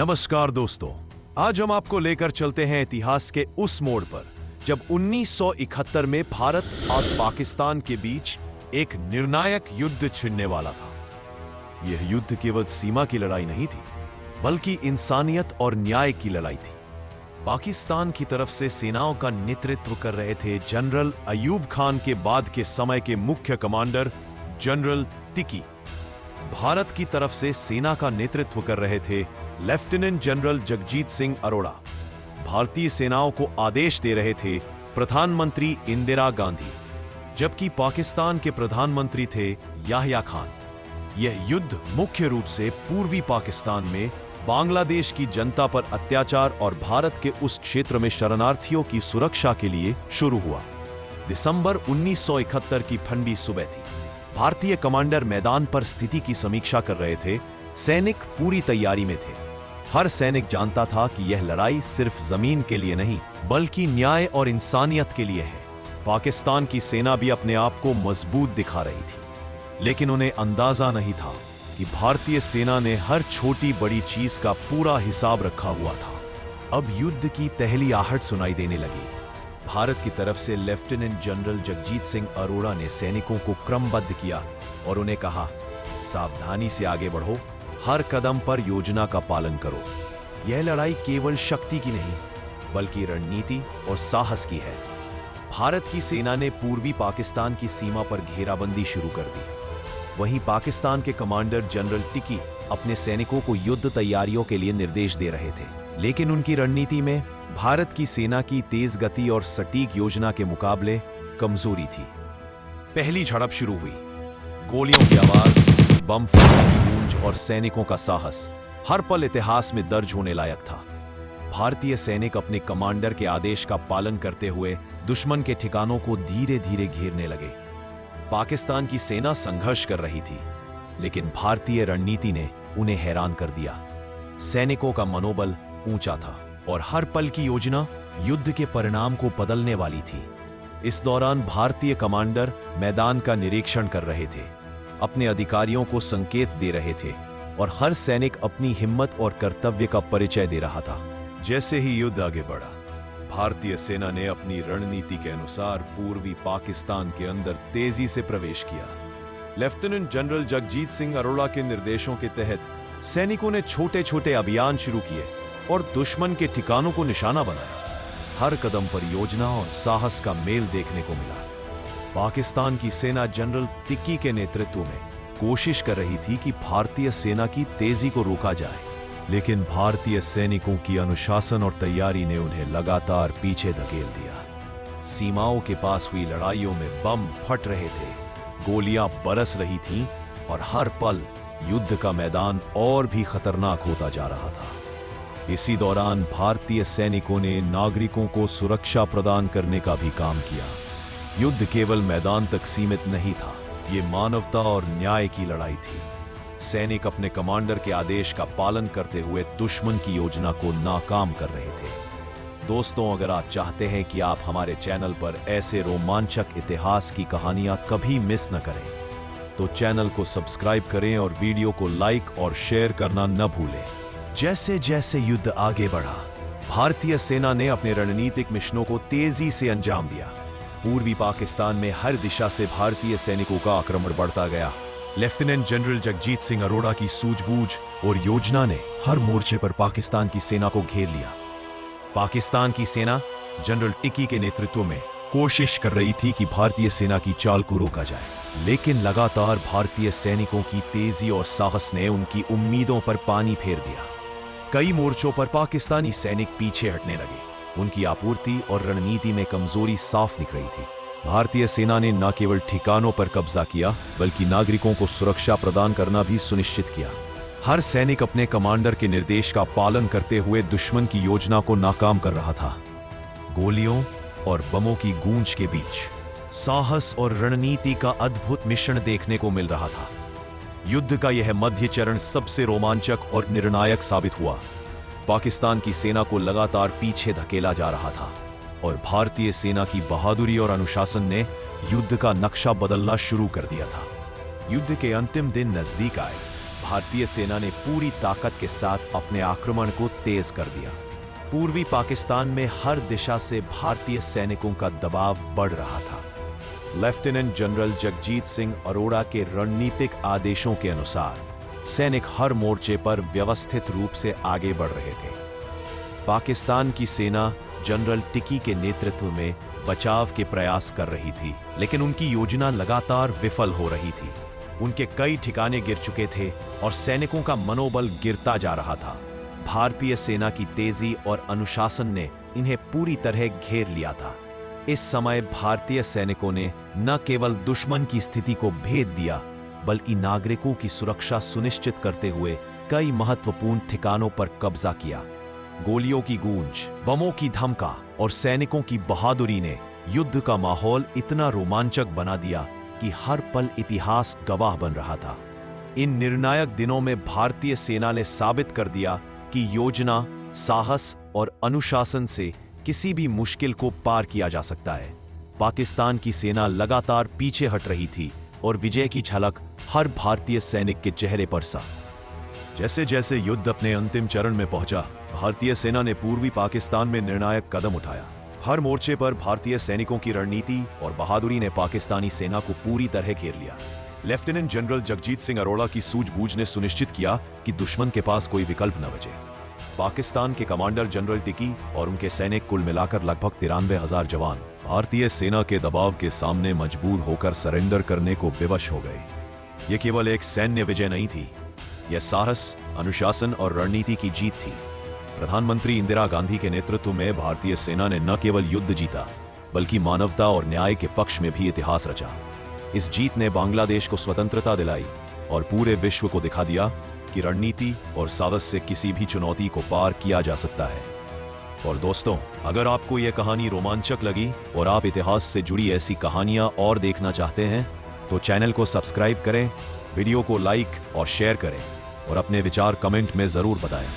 नमस्कार दोस्तों, आज हम आपको लेकर चलते हैं इतिहास के उस मोड़ पर जब 1971 में भारत और पाकिस्तान के बीच एक निर्णायक युद्ध छिड़ने वाला था। यह युद्ध केवल सीमा की लड़ाई नहीं थी, बल्कि इंसानियत और न्याय की लड़ाई थी। पाकिस्तान की तरफ से सेनाओं का नेतृत्व कर रहे थे जनरल अयूब खान के बाद के समय के मुख्य कमांडर जनरल तिकी। भारत की तरफ से सेना का नेतृत्व कर रहे थे लेफ्टिनेंट जनरल जगजीत सिंह अरोड़ा। भारतीय सेनाओं को आदेश दे रहे थे प्रधानमंत्री इंदिरा गांधी, जबकि पाकिस्तान के प्रधानमंत्री थे याह्या खान। यह युद्ध मुख्य रूप से पूर्वी पाकिस्तान में बांग्लादेश की जनता पर अत्याचार और भारत के उस क्षेत्र में शरणार्थियों की सुरक्षा के लिए शुरू हुआ। दिसंबर 1971 की ठंडी सुबह थी। भारतीय कमांडर मैदान पर स्थिति की समीक्षा कर रहे थे। सैनिक पूरी तैयारी में थे। हर सैनिक जानता था कि यह लड़ाई सिर्फ जमीन के लिए नहीं, बल्कि न्याय और इंसानियत के लिए है। पाकिस्तान की सेना भी अपने आप को मजबूत दिखा रही थी, लेकिन उन्हें अंदाजा नहीं था कि भारतीय सेना ने हर छोटी बड़ी चीज का पूरा हिसाब रखा हुआ था। अब युद्ध की पहली आहट सुनाई देने लगी। भारत की तरफ से लेफ्टिनेंट जनरल जगजीत सिंह अरोड़ा ने सैनिकों को क्रमबद्ध किया और उन्हें कहा, सावधानी से आगे बढ़ो, हर कदम पर योजना का पालन करो। यह लड़ाई केवल शक्ति की नहीं, बल्कि रणनीति और साहस की है। भारत की सेना ने पूर्वी पाकिस्तान की सीमा पर घेराबंदी शुरू कर दी। वहीं पाकिस्तान के कमांडर जनरल टिकी अपने सैनिकों को युद्ध तैयारियों के लिए निर्देश दे रहे थे, लेकिन उनकी रणनीति में भारत की सेना की तेज गति और सटीक योजना के मुकाबले कमजोरी थी। पहली झड़प शुरू हुई। गोलियों की आवाज, बम फटने की गूंज और सैनिकों का साहस हर पल इतिहास में दर्ज होने लायक था। भारतीय सैनिक अपने कमांडर के आदेश का पालन करते हुए दुश्मन के ठिकानों को धीरे धीरे घेरने लगे। पाकिस्तान की सेना संघर्ष कर रही थी, लेकिन भारतीय रणनीति ने उन्हें हैरान कर दिया। सैनिकों का मनोबल ऊंचा था और हर पल की योजना युद्ध के परिणाम को बदलने वाली थी। इस दौरान भारतीय कमांडर मैदान का निरीक्षण कर रहे थे, अपने अधिकारियों को संकेत दे रहे थे और हर सैनिक अपनी हिम्मत और कर्तव्य का परिचय दे रहा था। जैसे ही युद्ध आगे बढ़ा, भारतीय सेना ने अपनी रणनीति के अनुसार पूर्वी पाकिस्तान के अंदर तेजी से प्रवेश किया। लेफ्टिनेंट जनरल जगजीत सिंह अरोड़ा के निर्देशों के तहत सैनिकों ने छोटे छोटे अभियान शुरू किए और दुश्मन के ठिकानों को निशाना बनाया। हर कदम पर योजना और साहस का मेल देखने को मिला। पाकिस्तान की सेना जनरल तिक्की के नेतृत्व में कोशिश कर रही थी कि भारतीय सेना की तेजी को रोका जाए, लेकिन भारतीय सैनिकों की अनुशासन और तैयारी ने उन्हें लगातार पीछे धकेल दिया। सीमाओं के पास हुई लड़ाइयों में बम फट रहे थे, गोलियां बरस रही थीं और हर पल युद्ध का मैदान और भी खतरनाक होता जा रहा था। इसी दौरान भारतीय सैनिकों ने नागरिकों को सुरक्षा प्रदान करने का भी काम किया। युद्ध केवल मैदान तक सीमित नहीं था, ये मानवता और न्याय की लड़ाई थी। सैनिक अपने कमांडर के आदेश का पालन करते हुए दुश्मन की योजना को नाकाम कर रहे थे। दोस्तों, अगर आप चाहते हैं कि आप हमारे चैनल पर ऐसे रोमांचक इतिहास की कहानियां कभी मिस न करें, तो चैनल को सब्सक्राइब करें और वीडियो को लाइक और शेयर करना न भूलें। जैसे जैसे युद्ध आगे बढ़ा, भारतीय सेना ने अपने रणनीतिक मिशनों को तेजी से अंजाम दिया। पूर्वी पाकिस्तान में हर दिशा से भारतीय सैनिकों का आक्रमण बढ़ता गया। लेफ्टिनेंट जनरल जगजीत सिंह अरोड़ा की सूझबूझ और योजना ने हर मोर्चे पर पाकिस्तान की सेना को घेर लिया। पाकिस्तान की सेना जनरल टिकी के नेतृत्व में कोशिश कर रही थी कि भारतीय सेना की चाल को रोका जाए, लेकिन लगातार भारतीय सैनिकों की तेजी और साहस ने उनकी उम्मीदों पर पानी फेर दिया। कई मोर्चों पर पाकिस्तानी सैनिक पीछे हटने लगे। उनकी आपूर्ति और रणनीति में कमजोरी साफ दिख रही थी। भारतीय सेना ने न केवल ठिकानों पर कब्जा किया, बल्कि नागरिकों को सुरक्षा प्रदान करना भी सुनिश्चित किया। हर सैनिक अपने कमांडर के निर्देश का पालन करते हुए दुश्मन की योजना को नाकाम कर रहा था। गोलियों और बमों की गूंज के बीच साहस और रणनीति का अद्भुत मिश्रण देखने को मिल रहा था। युद्ध का यह मध्य चरण सबसे रोमांचक और निर्णायक साबित हुआ। पाकिस्तान की सेना को लगातार पीछे धकेला जा रहा था और भारतीय सेना की बहादुरी और अनुशासन ने युद्ध का नक्शा बदलना शुरू कर दिया था। युद्ध के अंतिम दिन नजदीक आए। भारतीय सेना ने पूरी ताकत के साथ अपने आक्रमण को तेज कर दिया। पूर्वी पाकिस्तान में हर दिशा से भारतीय सैनिकों का दबाव बढ़ रहा था। लेफ्टिनेंट जनरल जगजीत सिंह अरोड़ा के रणनीतिक आदेशों के अनुसार सैनिक हर मोर्चे पर व्यवस्थित रूप से आगे बढ़ रहे थे। पाकिस्तान की सेना जनरल टिकी के नेतृत्व में बचाव के प्रयास कर रही थी, लेकिन उनकी योजना लगातार विफल हो रही थी। उनके कई ठिकाने गिर चुके थे और सैनिकों का मनोबल गिरता जा रहा था। भारतीय सेना की तेजी और अनुशासन ने इन्हें पूरी तरह घेर लिया था। इस समय भारतीय सैनिकों ने न केवल दुश्मन की स्थिति को भेद दिया, बल्कि नागरिकों की सुरक्षा सुनिश्चित करते हुए कई महत्वपूर्ण ठिकानों पर कब्जा किया। गोलियों की गूंज, बमों की धमका और सैनिकों की बहादुरी ने युद्ध का माहौल इतना रोमांचक बना दिया कि हर पल इतिहास गवाह बन रहा था। इन निर्णायक दिनों में भारतीय सेना ने साबित कर दिया कि योजना, साहस और अनुशासन से किसी भी मुश्किल को पार किया जा सकता है। पाकिस्तान की सेना लगातार पीछे हट रही थी और विजय की झलक हर भारतीय सैनिक के चेहरे पर सा। जैसे जैसे युद्ध अपने अंतिम चरण में पहुंचा, भारतीय सेना ने पूर्वी पाकिस्तान में निर्णायक कदम उठाया। हर मोर्चे पर भारतीय सैनिकों की रणनीति और बहादुरी ने पाकिस्तानी सेना को पूरी तरह घेर लिया। लेफ्टिनेंट जनरल जगजीत सिंह अरोड़ा की सूझबूझ ने सुनिश्चित किया कि दुश्मन के पास कोई विकल्प न बचे। पाकिस्तान के कमांडर जनरल टिकी और उनके सैनिक कुल मिलाकर लगभग 93,000 जवान भारतीय सेना के दबाव के सामने मजबूर होकर सरेंडर करने को विवश हो गए। यह केवल एक सैन्य विजय नहीं थी, यह साहस, अनुशासन और रणनीति की जीत थी। प्रधानमंत्री इंदिरा गांधी के नेतृत्व में भारतीय सेना ने न केवल युद्ध जीता, बल्कि मानवता और न्याय के पक्ष में भी इतिहास रचा। इस जीत ने बांग्लादेश को स्वतंत्रता दिलाई और पूरे विश्व को दिखा दिया कि रणनीति और साहस से किसी भी चुनौती को पार किया जा सकता है। और दोस्तों, अगर आपको यह कहानी रोमांचक लगी और आप इतिहास से जुड़ी ऐसी कहानियां और देखना चाहते हैं, तो चैनल को सब्सक्राइब करें, वीडियो को लाइक और शेयर करें और अपने विचार कमेंट में जरूर बताएं।